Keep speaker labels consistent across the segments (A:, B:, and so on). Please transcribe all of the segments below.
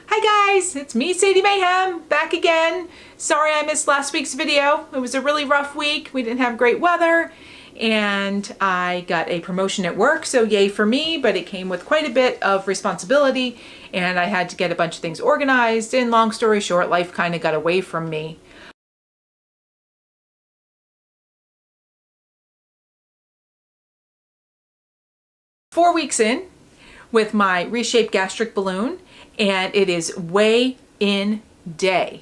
A: Hi guys, it's me, Sadie Mayhem, back again. Sorry I missed last week's video. It was a really rough week. We didn't have great weather and I got a promotion at work, so yay for me, but it came with quite a bit of responsibility and I had to get a bunch of things organized, and long story short, life kind of got away from me. Four weeks in with my ReShape gastric balloon, and it is weigh in day.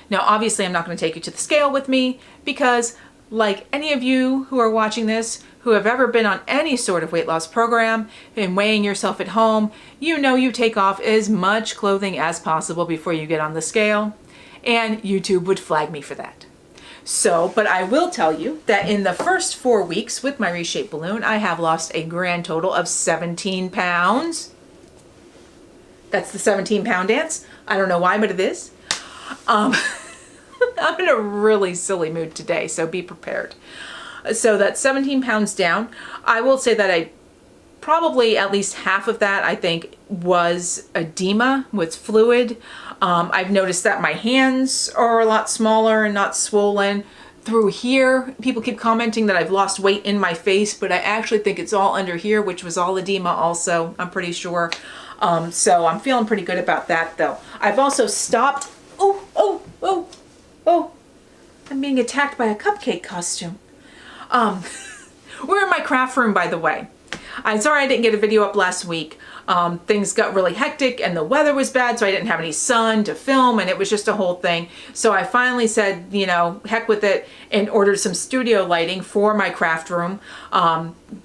A: Now obviously I'm not going to take you to the scale with me because, like any of you who are watching this who have ever been on any sort of weight loss program and weighing yourself at home, you know you take off as much clothing as possible before you get on the scale, and YouTube would flag me for that. So, but I will tell you that in the first 4 weeks with my ReShape balloon, I have lost a grand total of 17 pounds. That's the 17-pound dance. I don't know why, but it is. I'm in a really silly mood today, so be prepared. So that's 17 pounds down. I will say that I probably at least half of that I think was edema, was fluid. I've noticed that my hands are a lot smaller and not swollen. Through here, people keep commenting that I've lost weight in my face, but I actually think it's all under here, which was all edema also, I'm pretty sure. So I'm feeling pretty good about that though. I've also stopped, oh, I'm being attacked by a cupcake costume. We're in my craft room, by the way. I'm sorry I didn't get a video up last week. Things got really hectic and the weather was bad, so I didn't have any sun to film, and it was just a whole thing. So I finally said, you know, heck with it, and ordered some studio lighting for my craft room,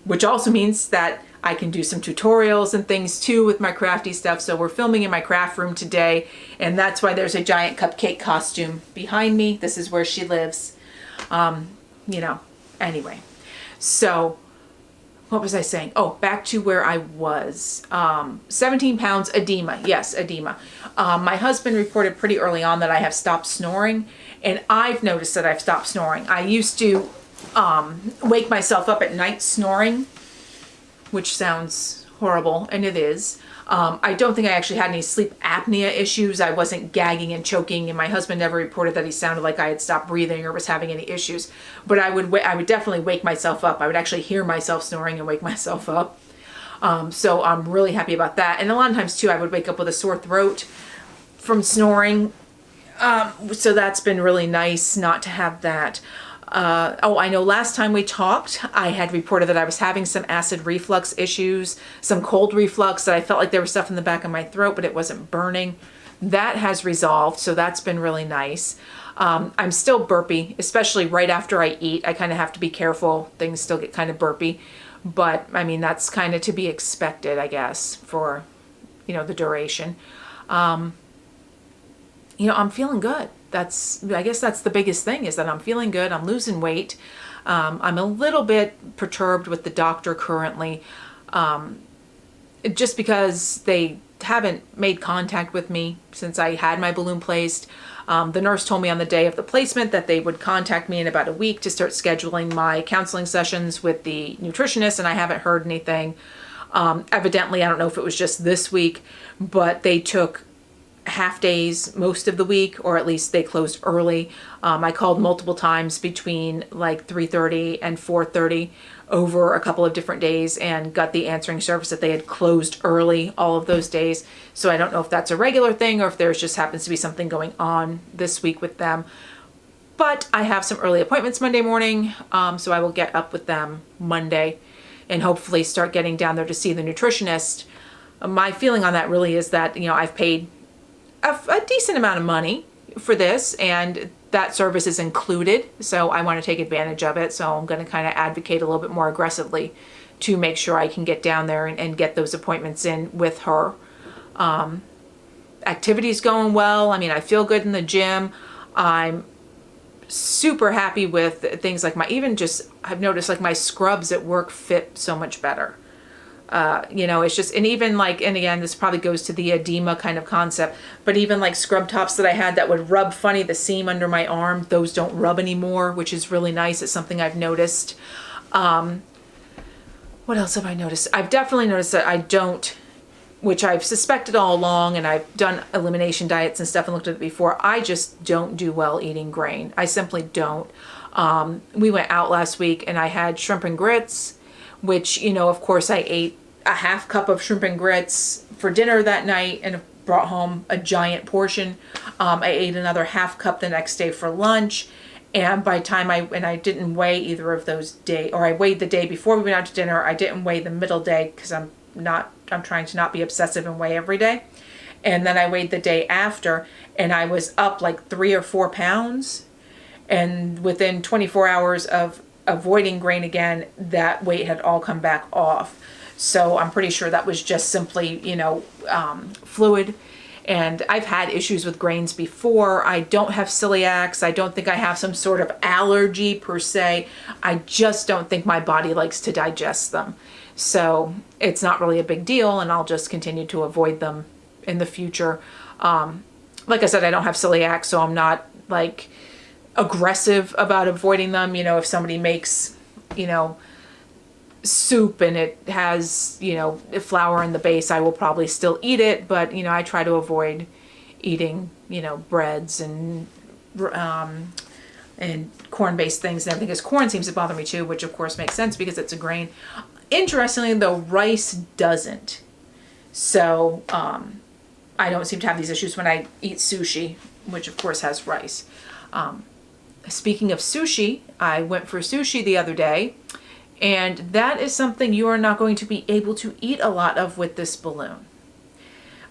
A: which also means that I can do some tutorials and things too with my crafty stuff. So we're filming in my craft room today, and that's why there's a giant cupcake costume behind me. This is where she lives. You know, anyway. So what was I saying? Oh, back to where I was. 17 pounds edema. Yes, edema. My husband reported pretty early on that I have stopped snoring, and I've noticed that I've stopped snoring. I used to wake myself up at night snoring, which sounds horrible, and it is. I don't think I actually had any sleep apnea issues. I wasn't gagging and choking, and my husband never reported that he sounded like I had stopped breathing or was having any issues. But I would definitely wake myself up. I would actually hear myself snoring and wake myself up. So I'm really happy about that. And a lot of times too, I would wake up with a sore throat from snoring. So that's been really nice not to have that. Oh, I know last time we talked, I had reported that I was having some acid reflux issues, some cold reflux, that I felt like there was stuff in the back of my throat, but it wasn't burning. That has resolved, so that's been really nice. I'm still burpy, especially right after I eat. I kind of have to be careful. Things still get kind of burpy, but I mean, that's kind of to be expected, I guess, for, you know, the duration. You know, I'm feeling good. I guess that's the biggest thing, is that I'm feeling good. I'm losing weight. I'm a little bit perturbed with the doctor currently, just because they haven't made contact with me since I had my balloon placed. The nurse told me on the day of the placement that they would contact me in about a week to start scheduling my counseling sessions with the nutritionist, and I haven't heard anything. Evidently, I don't know if it was just this week, but they took half days most of the week, or at least they closed early. I called multiple times between like 3:30 and 4:30 over a couple of different days and got the answering service that they had closed early all of those days. So I don't know if that's a regular thing or if there's just happens to be something going on this week with them. But I have some early appointments Monday morning, so I will get up with them Monday and hopefully start getting down there to see the nutritionist. My feeling on that really is that, you know, I've paid a decent amount of money for this, and that service is included, so I want to take advantage of it. So I'm going to kind of advocate a little bit more aggressively to make sure I can get down there and get those appointments in with her. Activity's going well. I mean, I feel good in the gym. I'm super happy with things like I've noticed like my scrubs at work fit so much better. You know, it's just, and even like, and again, this probably goes to the edema kind of concept, but even like scrub tops that I had that would rub funny, the seam under my arm, those don't rub anymore, which is really nice. It's something I've noticed. What else have I noticed? I've definitely noticed that I don't which I've suspected all along, and I've done elimination diets and stuff and looked at it before. I just don't do well eating grain. I simply don't. We went out last week and I had shrimp and grits, which, you know, of course I ate a half cup of shrimp and grits for dinner that night and brought home a giant portion. I ate another half cup the next day for lunch. And by the time I didn't weigh either of those days, or I weighed the day before we went out to dinner. I didn't weigh the middle day because I'm trying to not be obsessive and weigh every day. And then I weighed the day after and I was up like 3 or 4 pounds. And within 24 hours of avoiding grain again, that weight had all come back off. So I'm pretty sure that was just simply, you know, fluid. And I've had issues with grains before. I don't have celiacs. I don't think I have some sort of allergy per se. I just don't think my body likes to digest them. So it's not really a big deal, and I'll just continue to avoid them in the future. Like I said, I don't have celiac, so I'm not like aggressive about avoiding them. You know, if somebody makes, you know, soup and it has, you know, flour in the base, I will probably still eat it, but, you know, I try to avoid eating, you know, breads and corn-based things and everything, because corn seems to bother me too, which of course makes sense because it's a grain. Interestingly though, rice doesn't. So I don't seem to have these issues when I eat sushi, which of course has rice. Speaking of sushi, I went for sushi the other day, and that is something you are not going to be able to eat a lot of with this balloon.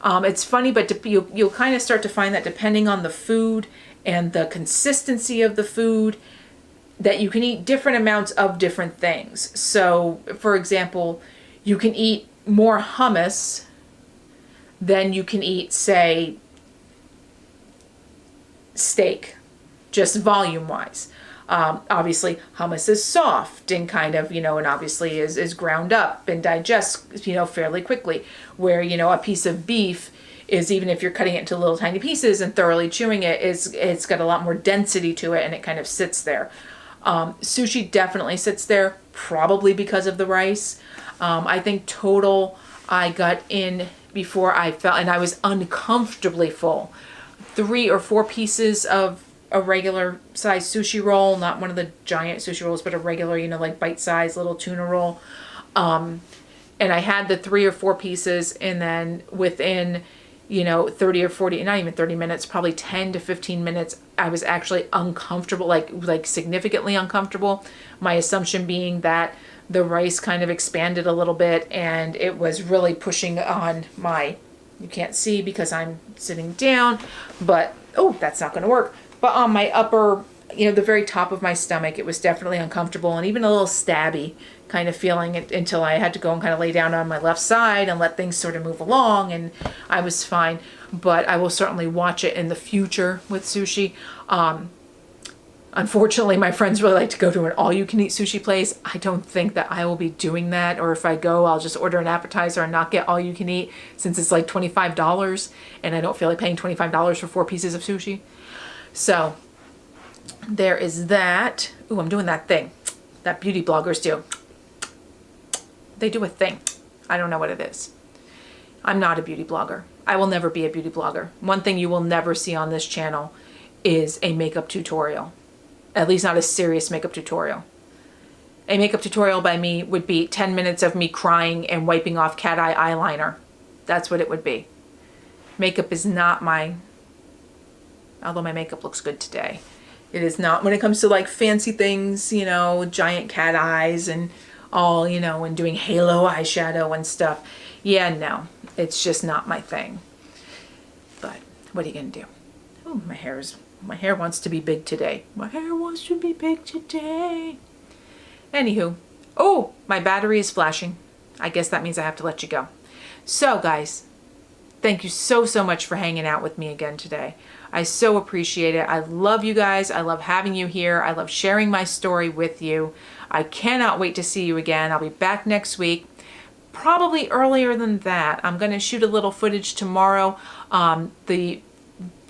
A: It's funny, but you'll kind of start to find that depending on the food and the consistency of the food, that you can eat different amounts of different things. So, for example, you can eat more hummus than you can eat, say, steak, just volume-wise. Obviously, hummus is soft and kind of, you know, and obviously is ground up and digests, you know, fairly quickly. Where, you know, a piece of beef is, even if you're cutting it into little tiny pieces and thoroughly chewing it, it's got a lot more density to it and it kind of sits there. Sushi definitely sits there, probably because of the rice. I think total I got in before I felt, and I was uncomfortably full, 3 or 4 pieces of a regular size sushi roll, not one of the giant sushi rolls, but a regular, you know, like bite-sized little tuna roll. And I had the 3 or 4 pieces, and then within, you know, 30 or 40, not even 30 minutes, probably 10 to 15 minutes, I was actually uncomfortable, like significantly uncomfortable. My assumption being that the rice kind of expanded a little bit and it was really pushing on my, you can't see because I'm sitting down, but, oh, that's not going to work. But on my upper, you know, the very top of my stomach, it was definitely uncomfortable and even a little stabby kind of feeling it, until I had to go and kind of lay down on my left side and let things sort of move along, and I was fine. But I will certainly watch it in the future with sushi. Unfortunately, my friends really like to go to an all-you-can-eat sushi place. I don't think that I will be doing that, or if I go, I'll just order an appetizer and not get all-you-can-eat, since it's like $25, and I don't feel like paying $25 for 4 pieces of sushi. So there is that. Ooh, I'm doing that thing that beauty bloggers do. They do a thing. I don't know what it is. I'm not a beauty blogger. I will never be a beauty blogger. One thing you will never see on this channel is a makeup tutorial. At least not a serious makeup tutorial. A makeup tutorial by me would be 10 minutes of me crying and wiping off cat eye eyeliner. That's what it would be. Makeup is not my, although my makeup looks good today, it is not, when it comes to like fancy things, you know, giant cat eyes and all, you know, and doing halo eyeshadow and stuff. Yeah, no, it's just not my thing. But what are you gonna do? Oh, my hair wants to be big today. My hair wants to be big today. Anywho, oh, my battery is flashing. I guess that means I have to let you go. So guys, thank you so much for hanging out with me again today. I so appreciate it. I love you guys. I love having you here. I love sharing my story with you. I cannot wait to see you again. I'll be back next week, probably earlier than that. I'm going to shoot a little footage tomorrow. The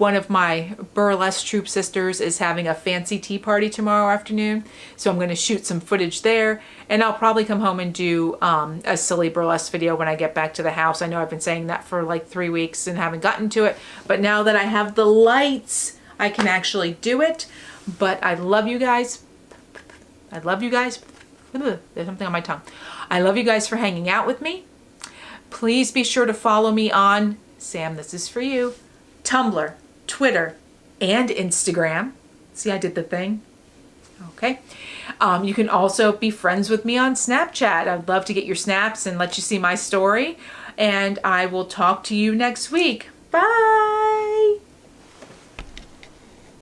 A: one of my burlesque troupe sisters is having a fancy tea party tomorrow afternoon. So I'm going to shoot some footage there, and I'll probably come home and do a silly burlesque video when I get back to the house. I know I've been saying that for like 3 weeks and haven't gotten to it, but now that I have the lights, I can actually do it. But I love you guys. I love you guys. There's something on my tongue. I love you guys for hanging out with me. Please be sure to follow me on, Sam, this is for you, Tumblr, Twitter, and Instagram. See, I did the thing. Okay. You can also be friends with me on Snapchat. I'd love to get your snaps and let you see my story. And I will talk to you next week. Bye.